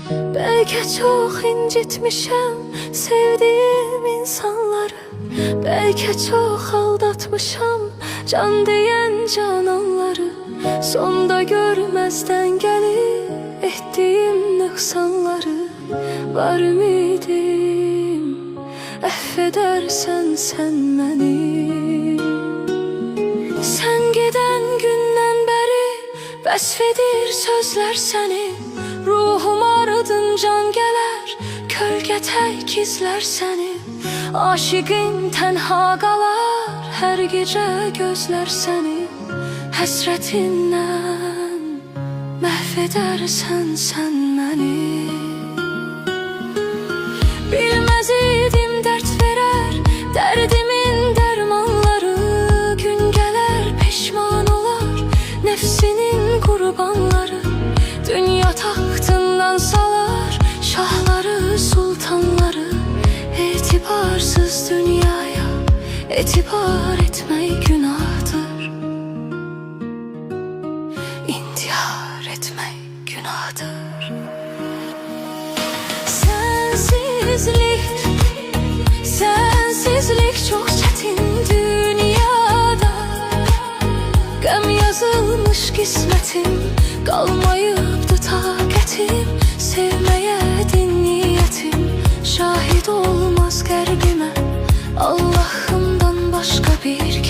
Belki çok incitmişim sevdiğim insanları. Belki çok aldatmışam can diyen cananları. Sonda görmezden gelip ettiğim noksanları. Var ümidim affedersen sen beni. Sen giden günden beri bəsfedir sözler seni. Ruhum ardın can geler, kölge tek izler seni. Aşıkın tenha kalar, her gece gözler seni. Həsrətindən məhvedersen sen beni. Bilmez idim dert verer, derdimin dermanları. Gün geler pişman olar, nefsinin kurbanları. Dünya tahtından salar, şahları sultanları. İtibarsız dünyaya etibar etmek günahdır. İntihar etmek günahdır. Sensizlik çok çetin dünyada. Gəm yazılmış kismetim, kalmayıptı taqetim. Sevmeye din niyetim, şahit olmaz kalbime Allah'ımdan başka bir